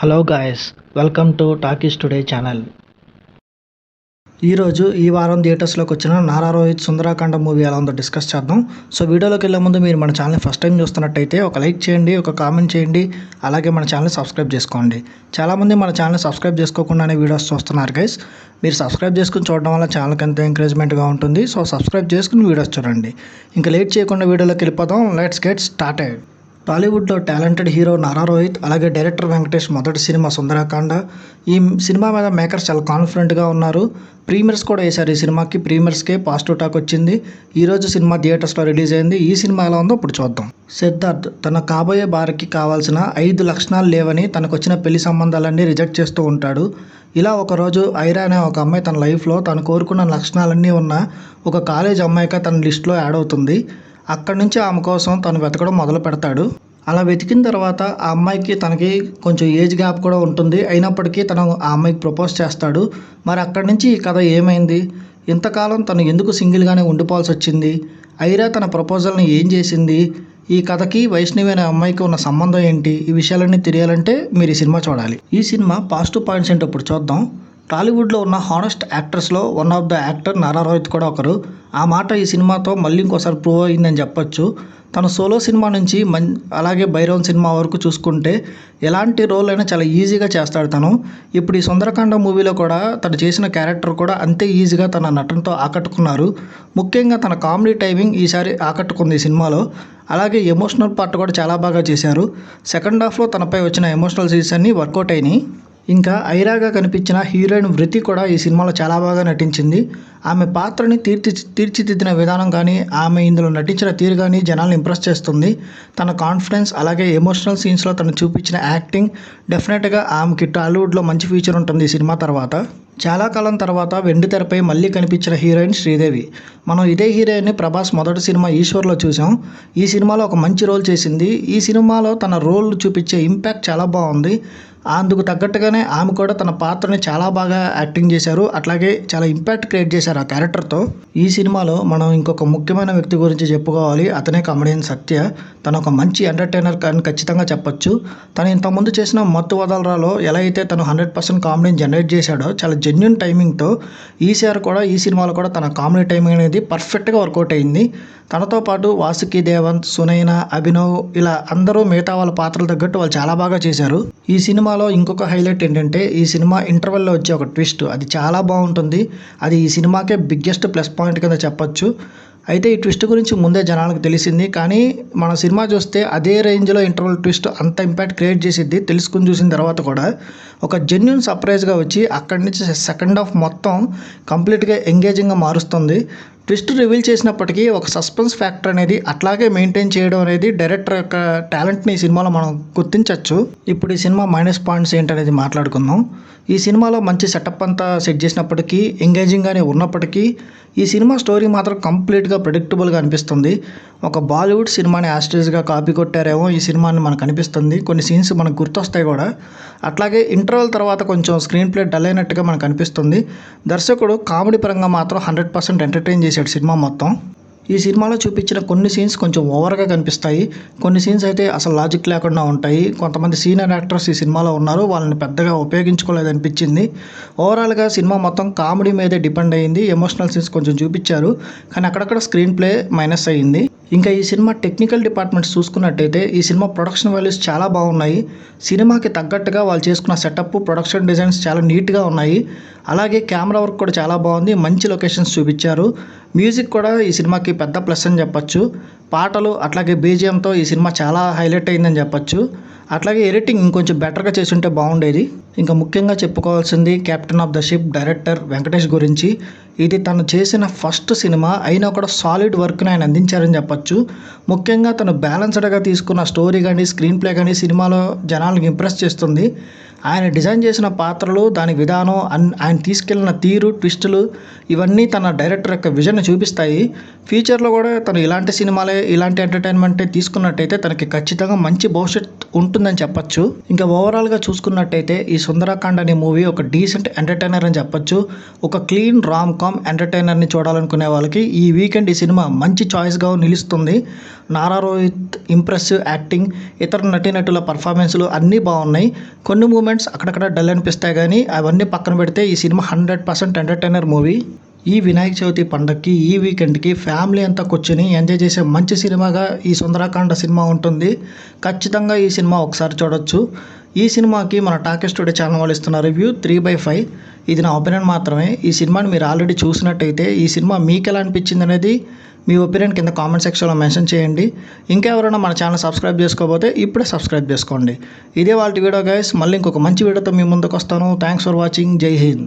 Hello guys, welcome to talkies today channel. ఈ వారం థియేటర్స్లోకి వచ్చిన నారా రోహిత్ సుందరాకాండ మూవీ ఎలా ఉందో డిస్కస్ చేద్దాం. సో వీడియోలోకి వెళ్ళే ముందు మీరు మన ఛానల్ని ఫస్ట్ టైం చూస్తున్నట్టయితే ఒక లైక్ చేయండి, ఒక కామెంట్ చేయండి, అలాగే మన ఛానల్ని సబ్స్క్రైబ్ చేసుకోండి. చాలామంది మన ఛానల్ని సబ్స్క్రైబ్ చేసుకోకుండానే వీడియోస్ చూస్తున్నారు గైస్. మీరు సబ్స్క్రైబ్ చేసుకుని చూడడం వల్ల ఛానల్కి ఎంతో ఎంకరేజ్మెంట్గా ఉంటుంది. సో సబ్స్క్రైబ్ చేసుకుని వీడియోస్ చూడండి. ఇంకా లేట్ చేయకుండా వీడియోలోకి వెళ్ళిపోదాం. Let's get started. టాలీవుడ్లో టాలెంటెడ్ హీరో నారా రోహిత్, అలాగే డైరెక్టర్ వెంకటేష్ మొదటి సినిమా సుందరాకాండ. ఈ సినిమా మీద మేకర్స్ చాలా కాన్ఫిడెంట్గా ఉన్నారు. ప్రీమియర్స్ కూడా వేశారు. ఈ సినిమాకి ప్రీమియర్స్కే పాజిటివ్ టాక్ వచ్చింది. ఈరోజు సినిమా థియేటర్స్లో రిలీజ్ అయింది. ఈ సినిమా ఎలా ఉందో ఇప్పుడు చూద్దాం. సిద్ధార్థ్ తన కాబోయే భార్యకి కావాల్సిన 5 లక్షణాలు లేవని తనకు వచ్చిన పెళ్లి సంబంధాలన్నీ రిజెక్ట్ చేస్తూ ఉంటాడు. ఇలా ఒకరోజు ఐరా అనే ఒక అమ్మాయి తన లైఫ్లో తను కోరుకున్న లక్షణాలన్నీ ఉన్న ఒక కాలేజ్ అమ్మాయిగా తన లిస్టులో యాడ్ అవుతుంది. అక్కడి నుంచి ఆమె కోసం తను వెతకడం మొదలు పెడతాడు. అలా వెతికిన తర్వాత ఆ అమ్మాయికి తనకి కొంచెం ఏజ్ గ్యాప్ కూడా ఉంటుంది. అయినప్పటికీ తను ఆ అమ్మాయికి ప్రపోజ్ చేస్తాడు. మరి అక్కడి నుంచి ఈ కథ ఏమైంది? ఇంతకాలం తను ఎందుకు సింగిల్గానే ఉండిపోవాల్సి వచ్చింది? ఐరా తన ప్రపోజల్ని ఏం చేసింది? ఈ కథకి వైష్ణవి అనే అమ్మాయికి ఉన్న సంబంధం ఏంటి? ఈ విషయాలన్నీ తెలియాలంటే మీరు ఈ సినిమా చూడాలి. ఈ సినిమా పాజిటివ్ పాయింట్స్ ఏంటో ఇప్పుడు చూద్దాం. టాలీవుడ్లో ఉన్న హానెస్ట్ యాక్టర్స్లో one of the actor Nara Rohit కూడా ఒకరు. ఆ మాట ఈ సినిమాతో మళ్ళీ ఇంకోసారి ప్రూవ్ అయిందని చెప్పొచ్చు. తన సోలో సినిమా నుంచి అలాగే భైరవన్ సినిమా వరకు చూసుకుంటే ఎలాంటి రోల్ అయినా చాలా ఈజీగా చేస్తాడు తను. ఇప్పుడు ఈ సుందరకాండ మూవీలో కూడా తను చేసిన క్యారెక్టర్ కూడా అంతే ఈజీగా తన నటనతో ఆకట్టుకున్నారు. ముఖ్యంగా తన కామెడీ టైమింగ్ ఈసారి ఆకట్టుకుంది ఈ సినిమాలో. అలాగే ఎమోషనల్ పార్ట్ కూడా చాలా బాగా చేశారు. సెకండ్ హాఫ్లో తనపై వచ్చిన ఎమోషనల్ సీన్స్ అన్నీ వర్కౌట్ అయినాయి. ఇంకా ఐరాగా కనిపించిన హీరోయిన్ వృతి కూడా ఈ సినిమాలో చాలా బాగా నటించింది. ఆమె పాత్రని తీర్చిదిద్దిన విధానం కానీ, ఆమె ఇందులో నటించిన తీరు కానీ జనాలను ఇంప్రెస్ చేస్తుంది. తన కాన్ఫిడెన్స్ అలాగే ఎమోషనల్ సీన్స్లో తను చూపించిన యాక్టింగ్ డెఫినెట్గా ఆమెకి టాలీవుడ్లో మంచి ఫ్యూచర్ ఉంటుంది ఈ సినిమా తర్వాత. చాలా కాలం తర్వాత వెండి తెరపై మళ్ళీ కనిపించిన హీరోయిన్ శ్రీదేవి. మనం ఇదే హీరోయిన్ని ప్రభాస్ మొదటి సినిమా ఈశ్వర్లో చూసాం. ఈ సినిమాలో ఒక మంచి రోల్ చేసింది. ఈ సినిమాలో తన రోల్ చూపించే ఇంపాక్ట్ చాలా బాగుంది. అందుకు తగ్గట్టుగానే ఆమె కూడా తన పాత్రని చాలా బాగా యాక్టింగ్ చేశారు. అట్లాగే చాలా ఇంపాక్ట్ క్రియేట్ చేశారు ఆ క్యారెక్టర్తో. ఈ సినిమాలో మనం ఇంకొక ముఖ్యమైన వ్యక్తి గురించి చెప్పుకోవాలి. అతనే కమెడియన్ సత్య. తను ఒక మంచి ఎంటర్టైనర్ అని ఖచ్చితంగా చెప్పొచ్చు. తను ఇంతకుముందు చేసిన మత్తు వదలరాలో ఎలా అయితే తను 100% కామెడీని జనరేట్ చేశాడో చాలా జెన్యున్ టైమింగ్తో ఈ సినిమాలో కూడా తన కామెడీ టైమింగ్ అనేది పర్ఫెక్ట్గా వర్కౌట్ అయింది. తనతో పాటు వాసుకి దేవంత్, సునైనా, అభినవ్ ఇలా అందరూ మిగతా వాళ్ళ పాత్రలు తగ్గట్టు వాళ్ళు చాలా బాగా చేశారు. ఈ సినిమాలో ఇంకొక హైలైట్ ఏంటంటే ఈ సినిమా ఇంటర్వెల్లో వచ్చే ఒక ట్విస్ట్. అది చాలా బాగుంటుంది. అది ఈ సినిమాకే బిగ్గెస్ట్ ప్లస్ పాయింట్ కింద చెప్పొచ్చు. అయితే ఈ ట్విస్ట్ గురించి ముందే జనాలకు తెలిసింది, కానీ మన సినిమా చూస్తే అదే రేంజ్లో ఇంటర్వెల్ ట్విస్ట్ అంత ఇంపాక్ట్ క్రియేట్ చేసిద్ది. తెలుసుకుని చూసిన తర్వాత కూడా ఒక జెన్యున్ సర్ప్రైజ్గా వచ్చి అక్కడి నుంచి సెకండ్ హాఫ్ మొత్తం కంప్లీట్గా ఎంగేజింగ్గా మారుస్తుంది. ట్విస్ట్ రివీల్ చేసినప్పటికీ ఒక సస్పెన్స్ ఫ్యాక్టర్ అనేది అట్లాగే మెయింటైన్ చేయడం అనేది డైరెక్టర్ యొక్క టాలెంట్ని ఈ సినిమాలో మనం గుర్తించవచ్చు. ఇప్పుడు ఈ సినిమా మైనస్ పాయింట్స్ ఏంటనేది మాట్లాడుకుందాం. ఈ సినిమాలో మంచి సెటప్ అంతా సెట్ చేసినప్పటికీ, ఎంగేజింగ్గానే ఉన్నప్పటికీ ఈ సినిమా స్టోరీ మాత్రం కంప్లీట్గా ప్రెడిక్టబుల్గా అనిపిస్తుంది. ఒక బాలీవుడ్ సినిమాని యాస్టేజ్గా కాపీ కొట్టారేమో ఈ సినిమాని మనకు అనిపిస్తుంది. కొన్ని సీన్స్ మనకు గుర్తొస్తాయి కూడా. అట్లాగే ఇంటర్వెల్ తర్వాత కొంచెం స్క్రీన్ ప్లే డల్ అయినట్టుగా మనకు అనిపిస్తుంది. దర్శకుడు కామెడీ పరంగా మాత్రం 100% ఎంటర్టైన్ చేశాడు సినిమా మొత్తం. ఈ సినిమాలో చూపించిన కొన్ని సీన్స్ కొంచెం ఓవర్గా కనిపిస్తాయి. కొన్ని సీన్స్ అయితే అసలు లాజిక్ లేకుండా ఉంటాయి. కొంతమంది సీనియర్ యాక్టర్స్ ఈ సినిమాలో ఉన్నారు, వాళ్ళని పెద్దగా ఉపయోగించుకోలేదనిపించింది. ఓవరాల్గా సినిమా మొత్తం కామెడీ మీదే డిపెండ్ అయ్యింది. ఎమోషనల్ సీన్స్ కొంచెం చూపించారు, కానీ అక్కడక్కడ స్క్రీన్ ప్లే మైనస్ అయ్యింది. ఇంకా ఈ సినిమా టెక్నికల్ డిపార్ట్మెంట్స్ చూసుకున్నట్టయితే ఈ సినిమా ప్రొడక్షన్ వాల్యూస్ చాలా బాగున్నాయి. సినిమాకి తగ్గట్టుగా వాళ్ళు చేసుకున్న సెటప్, ప్రొడక్షన్ డిజైన్స్ చాలా నీట్గా ఉన్నాయి. అలాగే కెమెరా వర్క్ కూడా చాలా బాగుంది. మంచి లొకేషన్స్ చూపించారు. మ్యూజిక్ కూడా ఈ సినిమాకి పెద్ద ప్లస్ అని చెప్పొచ్చు. పాటలు అట్లాగే బీజిఎంతో ఈ సినిమా చాలా హైలైట్ అయిందని చెప్పొచ్చు. అట్లాగే ఎడిటింగ్ ఇంకొంచెం బెటర్గా చేసుంటే బాగుండేది. ఇంకా ముఖ్యంగా చెప్పుకోవాల్సింది captain of the ship director Venkatesh గురించి. ఇది తను చేసిన ఫస్ట్ సినిమా అయినా కూడా సాలిడ్ వర్క్ని ఆయన అందించారని చెప్పొచ్చు. ముఖ్యంగా తను బ్యాలెన్స్డ్గా తీసుకున్న స్టోరీ కానీ, స్క్రీన్ ప్లే కానీ సినిమాలో జనాలకు ఇంప్రెస్ చేస్తుంది. ఆయన డిజైన్ చేసిన పాత్రలు, దాని విధానం, ఆయన తీసుకెళ్ళిన తీరు, ట్విస్టులు ఇవన్నీ తన డైరెక్టర్ యొక్క విజన్ చూపిస్తాయి. ఫ్యూచర్లో కూడా తను ఇలాంటి సినిమాలే, ఇలాంటి ఎంటర్టైన్మెంటే తీసుకున్నట్టయితే తనకి ఖచ్చితంగా మంచి భవిష్యత్ ఉంటుందని చెప్పొచ్చు. ఇంకా ఓవరాల్గా చూసుకున్నట్టయితే ఈ సుందరకాండ అనే మూవీ ఒక డీసెంట్ ఎంటర్టైనర్ అని చెప్పొచ్చు. ఒక క్లీన్ రామ్ కామ్ ఎంటర్టైనర్ని చూడాలనుకునే వాళ్ళకి ఈ వీకెండ్ ఈ సినిమా మంచి చాయిస్గా నిలుస్తుంది. నారా రోహిత్ ఇంప్రెసివ్ యాక్టింగ్, ఇతర నటీనటుల పర్ఫార్మెన్స్లు అన్నీ బాగున్నాయి. కొన్ని మూమెంట్స్ అక్కడక్కడ డల్ అనిపిస్తాయి, కానీ అవన్నీ పక్కన పెడితే ఈ సినిమా 100% ఎంటర్టైనర్ మూవీ. ఈ వినాయక చవితి పండగకి, ఈ వీకెండ్కి ఫ్యామిలీ అంతా కూర్చొని ఎంజాయ్ చేసే మంచి సినిమాగా ఈ సుందరకాండ సినిమా ఉంటుంది. ఖచ్చితంగా ఈ సినిమా ఒకసారి చూడొచ్చు. ఈ సినిమాకి మన టాకీస్ టుడే ఛానల్ వాళ్ళు ఇస్తున్న రివ్యూ 3/5. ఇది నా ఒపీనియన్ మాత్రమే. ఈ సినిమాని మీరు ఆల్రెడీ చూసినట్టయితే ఈ సినిమా మీకు ఎలా అనిపించింది అనేది మీ ఒపీనియన్ కింద కామెంట్ సెక్షన్లో మెన్షన్ చేయండి. ఇంకా ఎవరైనా మన ఛానల్ సబ్స్క్రైబ్ చేసుకోకపోతే ఇప్పుడే సబ్స్క్రైబ్ చేసుకోండి. ఇదే వాళ్ళ వీడియో గైస్. మళ్ళీ ఇంకొక మంచి వీడియోతో మీ ముందుకు వస్తాను. Thanks for watching. జై హింద్.